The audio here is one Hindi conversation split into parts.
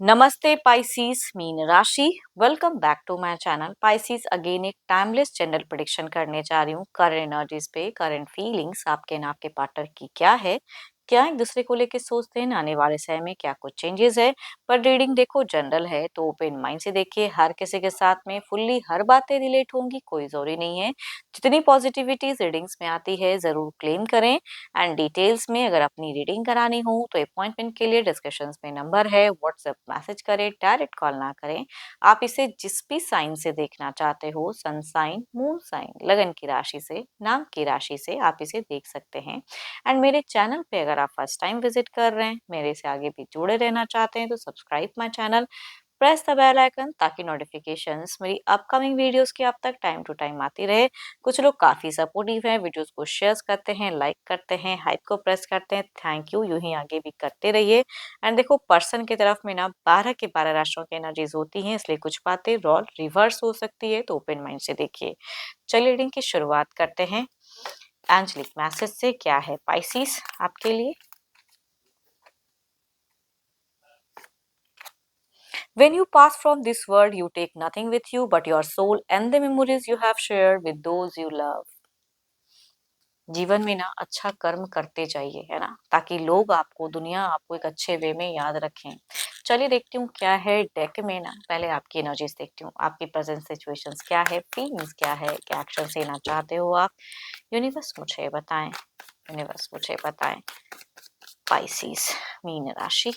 नमस्ते पाइसीस मीन राशि। Welcome back to my channel Pisces. Again एक टाइमलेस जनरल प्रेडिक्शन करने जा रही हूँ। करंट एनर्जीज पे, करंट फीलिंग्स आपके एंड आपके पार्टनर की क्या है, क्या एक दूसरे को लेके सोचते हैं, आने वाले समय में क्या कुछ चेंजेस है। पर रीडिंग देखो जनरल है तो ओपन माइंड से देखिए। हर किसी के साथ में फुल्ली हर बातें रिलेट होंगी कोई जरूरी नहीं है। जितनी पॉजिटिविटी रीडिंग्स में आती है जरूर क्लेम करें। एंड डिटेल्स में अगर अपनी रीडिंग करानी हो तो अपॉइंटमेंट के लिए डिस्कशन में नंबर है, व्हाट्सएप मैसेज करें, डायरेक्ट कॉल ना करें। आप इसे जिस भी साइन से देखना चाहते हो, सन साइन, मून साइन, लगन की राशि से, नाम की राशि से आप इसे देख सकते हैं। एंड मेरे चैनल पे अगर आप फर्स्ट टाइम विजिट कर रहे हैं, मेरे से आगे भी जुड़े रहना चाहते हैं तो subscribe my channel, press the bell icon ताकि नोटिफिकेशंस मेरी अपकमिंग वीडियोस की आप तक टाइम टू टाइम आती रहे। कुछ लोग काफी सपोर्टिव हैं, वीडियोस को शेयर करते हैं, लाइक करते हैं, हाइप को प्रेस करते हैं। थैंक यू, यूं ही आगे भी करते रहिए। एंड देखो पर्सन की तरफ में ना 12 के 12 राशियों की एनर्जीज होती हैं, इसलिए कुछ बातें रॉल रिवर्स हो सकती है तो ओपन माइंड से देखिए। चलिए रीडिंग की शुरुआत करते हैं। एंजलिक मैसेज से क्या है पाइसिस आपके लिए। When you pass from this world, you take nothing with you but your soul and the memories you have shared with those you love. जीवन में ना अच्छा कर्म करते जाइए, है ना, ताकि लोग आपको, दुनिया आपको एक अच्छे वे में याद रखें। चलिए देखती हूँ क्या है डेक में ना। पहले आपकी एनर्जीज देखती हूँ, आपकी प्रेजेंट सिचुएशंस क्या है, फीलिंग्स क्या है, क्या एक्शन लेना चाहते हो आप। यूनिवर्स मुझे बताएं, यूनिवर्स मुझे बताएं। पाइसिस मीन राशि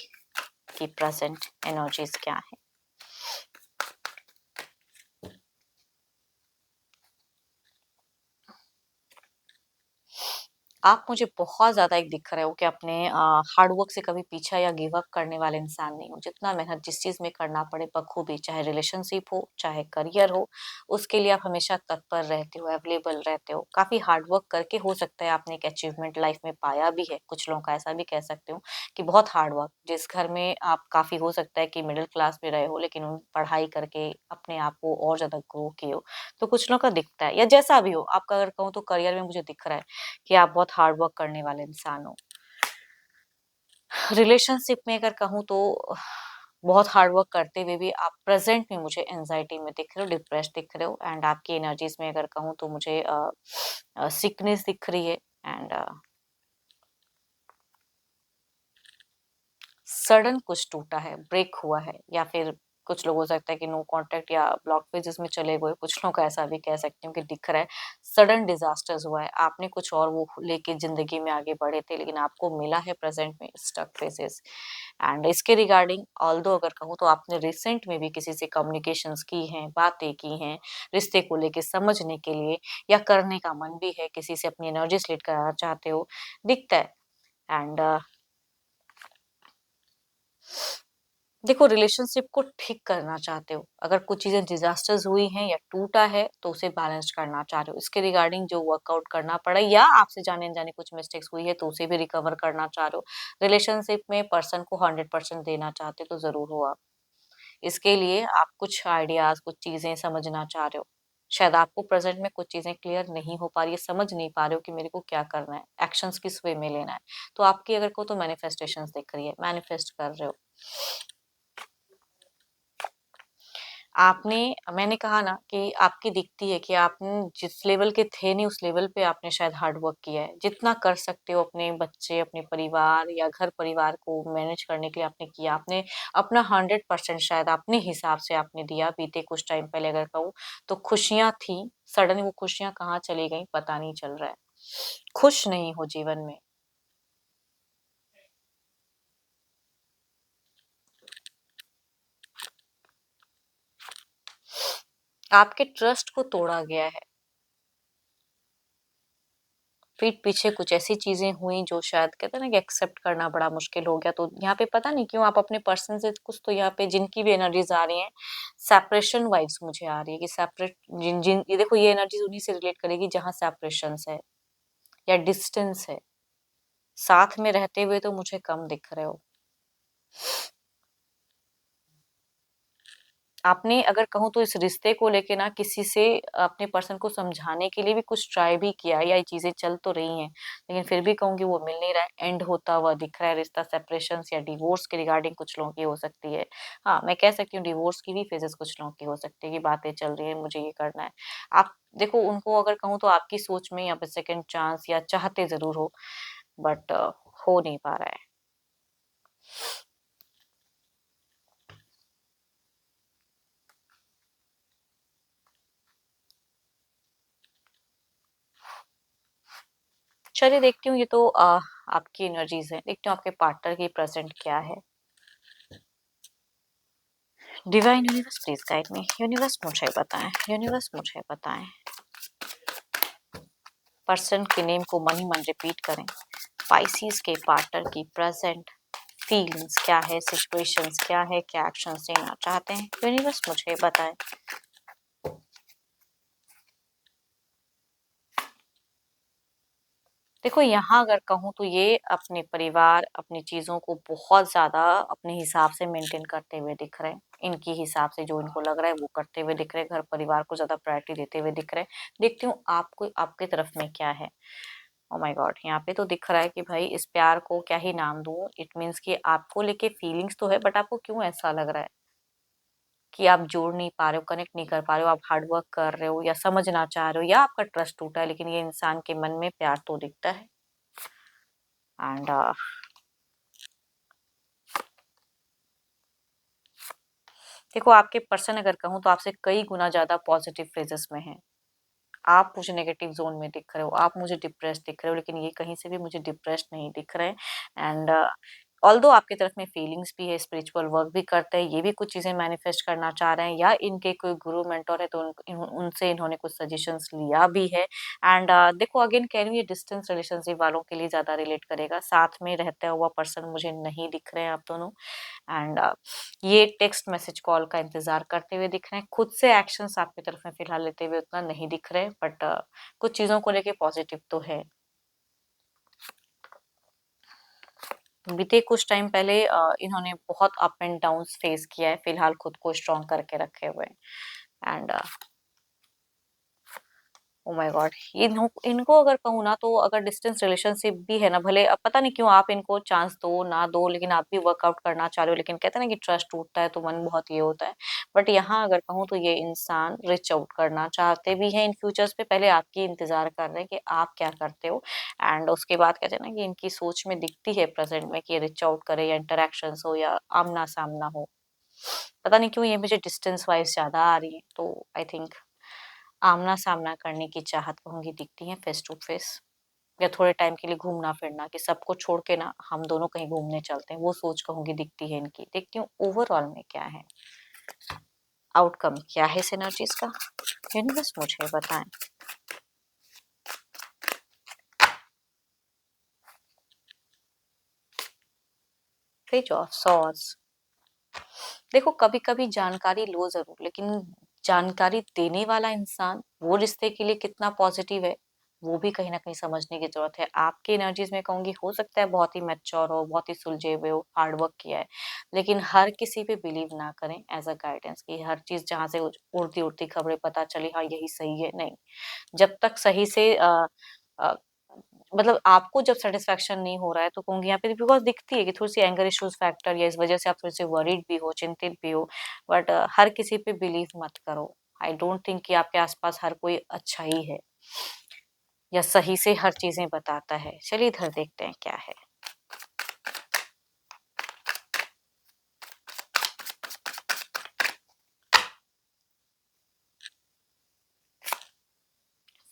की प्रेजेंट एनर्जीज क्या है। आप मुझे बहुत ज़्यादा एक दिख रहे हो कि अपने हार्ड वर्क से कभी पीछा या गिव अप करने वाले इंसान नहीं हो। जितना मेहनत जिस चीज़ में करना पड़े बखूबी, चाहे रिलेशनशिप हो चाहे करियर हो, उसके लिए आप हमेशा तत्पर रहते हो, अवेलेबल रहते हो। काफ़ी हार्ड वर्क करके हो सकता है आपने एक अचीवमेंट लाइफ में पाया भी है। कुछ लोगों का ऐसा भी कह सकते हो कि बहुत हार्ड वर्क, जिस घर में आप काफ़ी हो सकता है कि मिडिल क्लास में रहे हो लेकिन उन पढ़ाई करके अपने आप को और ज़्यादा ग्रो किए हो, तो कुछ लोगों का दिखता है। या जैसा भी हो, आपका अगर कहूँ तो करियर में मुझे दिख रहा है कि आप बहुत हार्ड वर्क करने वाले इंसान हो। रिलेशनशिप में अगर कहूँ तो बहुत हार्ड वर्क करते हुए भी आप प्रेजेंट में मुझे एंजाइटी में दिख रहे हो, डिप्रेस दिख रहे हो। एंड आपकी एनर्जीज में अगर कहूँ तो मुझे सिकनेस दिख रही है। एंड सडन कुछ टूटा है, ब्रेक हुआ है, या फिर कुछ लोग हो सकता है कि नो कांटेक्ट या ब्लॉकेजेस में चले गए। कुछ लोग का ऐसा भी कह सकती हूँ कि दिख रहा है सडन डिजास्टर्स हुआ है। आपने कुछ और वो लेके जिंदगी में आगे बढ़े थे लेकिन आपको मिला है प्रेजेंट में स्टक फेसेस। एंड इसके रिगार्डिंग ऑल्दो अगर कहूँ तो आपने रिसेंट में भी किसी से कम्युनिकेशंस की हैं, बातें की हैं, रिश्ते को लेके समझने के लिए, या करने का मन भी है, किसी से अपनी एनर्जी स्प्लिट कराना चाहते हो, दिखता है। एंड देखो रिलेशनशिप को ठीक करना चाहते हो। अगर कुछ चीजें डिजास्टर्स हुई हैं या टूटा है तो उसे बैलेंस करना चाह रहे हो। इसके रिगार्डिंग जो वर्कआउट करना पड़ा या आपसे जाने अनजाने कुछ मिस्टेक्स हुई है तो उसे भी रिकवर करना चाह रहे हो। रिलेशनशिप में पर्सन को 100% देना चाहते हो तो जरूर हो आप। इसके लिए आप कुछ आइडियाज, कुछ चीजें समझना चाह रहे हो। शायद आपको प्रेजेंट में कुछ चीजें क्लियर नहीं हो पा रही है, समझ नहीं पा रहे हो कि मेरे को क्या करना है, एक्शंस किस वे में लेना है। तो आपकी अगर को तो मैनिफेस्टेशंस दिख रही है, मैनिफेस्ट कर रहे हो। आपने, मैंने कहा ना कि आपकी दिखती है कि आपने जिस लेवल के थे नहीं उस लेवल पे आपने शायद हार्ड वर्क किया है। जितना कर सकते हो अपने बच्चे, अपने परिवार या घर परिवार को मैनेज करने के लिए आपने किया। आपने अपना 100% शायद अपने हिसाब से आपने दिया। बीते कुछ टाइम पहले अगर कहूँ तो खुशियां थी, सडन वो खुशियां कहाँ चली गई पता नहीं चल रहा है। खुश नहीं हो जीवन में। आपके ट्रस्ट को तोड़ा गया है। पीठ पीछे कुछ ऐसी चीजें हुई जो शायद कहते हैं ना कि एक्सेप्ट करना बड़ा मुश्किल हो गया। तो यहाँ पे पता नहीं क्यों आप अपने पर्सन से कुछ, तो यहाँ पे जिनकी भी एनर्जीज आ रही हैं सेपरेशन वाइब्स मुझे आ रही है कि सेपरेट, जिन जिन ये देखो ये एनर्जीज उन्हीं से रिलेट करेगी जहाँ सेपरेशन है या डिस्टेंस है। साथ में रहते हुए तो मुझे कम दिख रहे हो। आपने अगर कहूँ तो इस रिश्ते को लेके ना किसी से अपने पर्सन को समझाने के लिए भी कुछ ट्राई भी किया है, या ये चीजें चल तो रही हैं, लेकिन फिर भी कहूँगी वो मिल नहीं रहा है, एंड होता हुआ दिख रहा है रिश्ता। सेपरेशन या डिवोर्स के रिगार्डिंग कुछ लोगों की हो सकती है। हाँ, मैं कह सकती हूँ डिवोर्स की भी फेजेस कुछ लोगों की हो सकती है कि बातें चल रही है, मुझे ये करना है। आप देखो, उनको अगर कहूँ तो आपकी सोच में यहाँ पे सेकंड चांस या चाहते जरूर हो, बट हो नहीं पा रहा है। चलिए देखती हूँ, ये तो आपकी एनर्जीज है, देखती हूँ आपके पार्टनर की प्रेजेंट क्या है। Divine universe please guide me. Universe मुझे बताएं, यूनिवर्स मुझे बताएं। पर्सन के नेम को मन ही मन रिपीट करें। पाइसिस के पार्टनर की प्रेजेंट फीलिंग्स क्या है, सिचुएशंस क्या है, क्या एक्शंस लेना चाहते हैं, यूनिवर्स मुझे बताएं। देखो, यहाँ अगर कहूँ तो ये अपने परिवार, अपनी चीजों को बहुत ज्यादा अपने हिसाब से मेंटेन करते हुए दिख रहे हैं। इनकी हिसाब से जो इनको लग रहा है वो करते हुए दिख रहे हैं, घर परिवार को ज्यादा प्रायोरिटी देते हुए दिख रहे हैं। देखती हूँ आपको, आपके तरफ में क्या है। ओ माय गॉड, यहाँ पे तो दिख रहा है कि भाई इस प्यार को क्या ही नाम दूं। इट मीन्स कि आपको लेके फीलिंग्स तो है, बट आपको क्यों ऐसा लग रहा है कि आप जोड़ नहीं पा रहे हो, कनेक्ट नहीं कर पा रहे हो, आप हार्ड वर्क कर रहे हो या समझना चाह रहे हो, या आपका ट्रस्ट टूटा है, लेकिन ये इंसान के मन में प्यार तो दिखता है। एंड देखो, आपके पर्सन अगर कहूँ तो आपसे कई गुना ज्यादा पॉजिटिव फेजेस में है। आप मुझे नेगेटिव जोन में दिख रहे हो, आप मुझे डिप्रेस दिख रहे हो, लेकिन ये कहीं से भी मुझे डिप्रेस नहीं दिख रहे हैं। एंड ऑल्दो आपकी तरफ में फीलिंग्स भी है, स्पिरिचुअल वर्क भी करते हैं, ये भी कुछ चीजें मैनिफेस्ट करना चाह रहे हैं, या इनके कोई गुरु मेंटोर है तो उनसे इन्होंने कुछ सजेशंस लिया भी है। एंड देखो, अगेन कह रही हूँ, ये डिस्टेंस रिलेशनशिप वालों के लिए ज्यादा रिलेट करेगा। साथ में रहता हुआ पर्सन मुझे नहीं दिख रहे हैं आप दोनों। एंड ये टेक्स्ट मैसेज कॉल का इंतजार करते हुए दिख रहे हैं। खुद से एक्शंस आपकी तरफ में फिलहाल लेते हुए उतना नहीं दिख रहे, बट कुछ चीजों को लेके पॉजिटिव तो है। बीते कुछ टाइम पहले इन्होंने बहुत अप एंड डाउन फेस किया है, फिलहाल खुद को स्ट्रॉन्ग करके रखे हुए हैं। एंड ओ माय गॉड, इनको अगर कहूँ ना तो अगर डिस्टेंस रिलेशनशिप भी है ना, भले अब पता नहीं क्यों आप इनको चांस दो ना दो, लेकिन आप भी वर्कआउट करना चाह रहे हो, लेकिन कहते हैं ना कि ट्रस्ट टूटता है तो मन बहुत ये होता है। बट यहाँ अगर कहूँ तो ये इंसान रिच आउट करना चाहते भी हैं इन फ्यूचर्स पे, पहले आपकी इंतजार कर रहे हैं कि आप क्या करते हो। एंड उसके बाद कहते हैं ना कि इनकी सोच में दिखती है प्रेजेंट में कि ये रिच आउट करे, या इंटरेक्शन हो या आमना सामना हो। पता नहीं क्यों ये मुझे डिस्टेंस वाइज ज्यादा आ रही है, तो आई थिंक आमना-सामना करने की चाहत कहूँगी दिखती है, फेस टू फेस, या थोड़े टाइम के लिए घूमना-फिरना कि सबको छोड़ के ना हम दोनों कहीं घूमने चलते हैं, वो सोच कहूँगी दिखती है इनकी। देखती हूँ ओवरऑल में क्या है, आउटकम क्या है इस एनर्जीज़ का, यूनिवर्स मुझे बताएँ। Page of swords. देखो, कभी-कभी जानकारी लो ज़रूर, लेकिन जानकारी देने वाला इंसान वो रिश्ते के लिए कितना पॉजिटिव है, वो भी कहीं न कहीं समझने की ज़रूरत है। आपकी एनर्जीज़ में कहूँगी हो सकता है बहुत ही मैच्योर हो, बहुत ही सुलझे हुए हो, हार्ड वर्क किया है, लेकिन हर किसी पे बिलीव ना करें एज़ अ गाइडेंस कि हर चीज़ जहाँ से उड़ती-उड़ती खबरें पता चली, हाँ, यही सही है, नहीं। जब तक सही से अ, मतलब आपको जब सैटिस्फैक्शन नहीं हो रहा है तो कहूँगी यहाँ पे बिकॉज़ दिखती है कि थोड़ी-सी एंगर इश्यूज़ फैक्टर, या इस वज़ह से आप थोड़े-से वरीड भी हो, चिंतित भी हो, बट हर किसी पे बिलीव मत करो। आई डोंट थिंक कि आपके आस-पास हर कोई अच्छा ही है या सही से हर चीज़ें बताता है। चलिए इधर देखते हैं क्या है।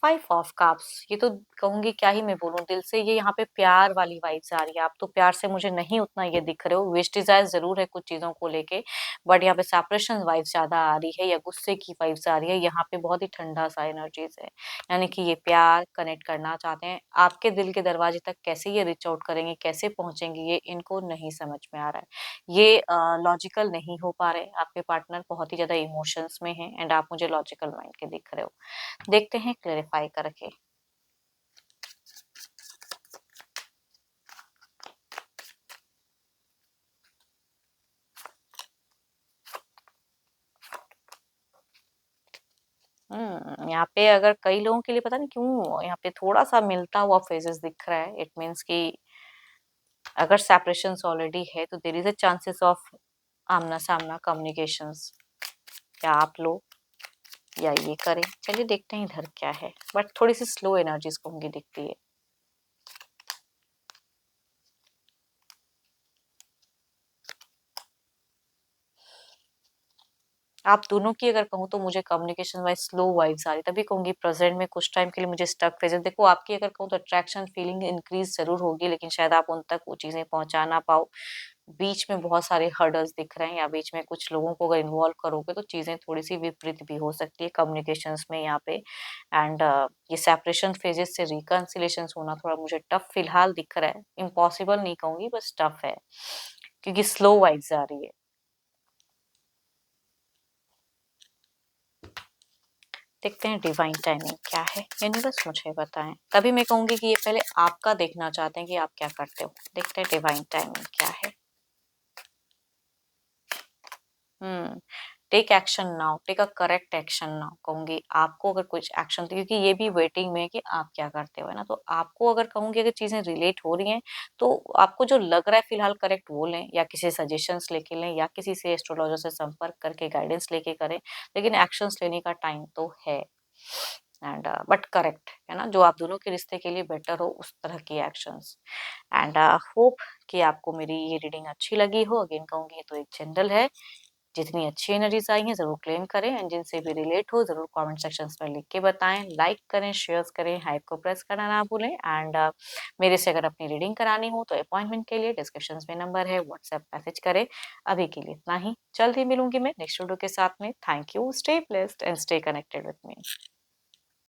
5 ऑफ कप्स, ये तो कहूँगी क्या ही मैं बोलूँ दिल से, ये यहाँ पे प्यार वाली वाइब्स आ रही है। आप तो प्यार से मुझे नहीं उतना ये दिख रहे हो, विश डिज़ायर ज़रूर है कुछ चीज़ों को लेके, बट यहाँ पे सेपरेशन वाइब्स ज़्यादा आ रही है, या गुस्से की वाइब्स आ रही है। यहाँ पे बहुत ही ठंडा-सा एनर्जीज़ है, यानी कि ये प्यार कनेक्ट करना चाहते हैं। आपके दिल के दरवाजे तक कैसे ये रीच आउट करेंगे, कैसे पहुँचेंगे, ये इनको नहीं समझ में आ रहा है। ये लॉजिकल नहीं हो पा रहे। आपके पार्टनर बहुत ही ज़्यादा इमोशंस में हैं, एंड आप मुझे लॉजिकल माइंड के दिख रहे हो। देखते हैं क्लेरिफाई करके। यहाँ पे अगर कई लोगों के लिए पता नहीं क्यों यहाँ पे थोड़ा-सा मिलता हुआ फेजेस दिख रहा है। इट मीन्स कि अगर सेपरेशंस ऑलरेडी है तो there is a chances of आमना-सामना कम्युनिकेशंस। क्या आप लोग या ये करें? चलिए देखते हैं इधर क्या है। बट थोड़ी-सी स्लो एनर्जीज़ कहूँगी दिखती है। आप दोनों की अगर कहूँ तो मुझे कम्युनिकेशन वाइज़ स्लो वाइब्स आ रही है, तभी कहूँगी प्रेज़ेंट में कुछ टाइम के लिए मुझे स्टक फेजेज़ देखो आपकी अगर कहूँ तो अट्रैक्शन फीलिंग इंक्रीज़ ज़रूर होगी लेकिन शायद आप उन तक वो चीज़ें पहुँचा ना पाओ। बीच में बहुत सारे हर्डल्स दिख रहे हैं या बीच में कुछ लोगों को अगर इन्वॉल्व करोगे तो चीज़ें थोड़ी-सी विपरीत भी हो सकती है कम्युनिकेशंस में यहाँ पे एंड ये सेपरेशन फेजेज़ से रिकन्सिलिएशंस होना थोड़ा मुझे टफ फिलहाल दिख रहा है। इम्पॉसिबल नहीं कहूँगी बस टफ है, क्योंकि स्लो वाइब्स आ रही है। देखते हैं डिवाइन टाइमिंग क्या है, यूनिवर्स मुझे बताएं। तभी मैं कहूंगी कि ये पहले आपका देखना चाहते हैं कि आप क्या करते हो। देखते हैं डिवाइन टाइमिंग क्या है। Hmm take action now, take a correct action now कहूंगी आपको। अगर कुछ एक्शन क्योंकि ये भी वेटिंग में है कि आप क्या करते हो, है ना। तो आपको अगर कहूंगी अगर चीजें रिलेट हो रही हैं तो आपको जो लग रहा है फिलहाल करेक्ट वो लें या किसी सजेशंस लेके लें या किसी से एस्ट्रोलॉजर से संपर्क करके गाइडेंस लेके करें, लेकिन एक्शंस लेने का टाइम तो है। एंड बट करेक्ट है ना, जो आप दोनों के रिश्ते के लिए बेटर हो उस तरह की एक्शंस। एंड होप कि आपको मेरी ये रीडिंग अच्छी लगी हो। अगेन कहूंगी ये तो एक जनरल है। जितनी अच्छी एनर्जीज आई हैं जरूर क्लेम करें एंड जिनसे भी रिलेट हो जरूर कमेंट सेक्शंस में लिख के बताएं। लाइक करें, शेयर करें, हाइप को प्रेस करना ना भूलें। एंड मेरे से अगर अपनी रीडिंग करानी हो तो अपॉइंटमेंट के लिए डिस्क्रिप्शन में नंबर है, व्हाट्सएप मैसेज करें। अभी के लिए इतना ही, जल्द ही मिलूंगी मैं नेक्स्ट वीडियो के साथ में। Thank you, stay blessed and stay connected with me.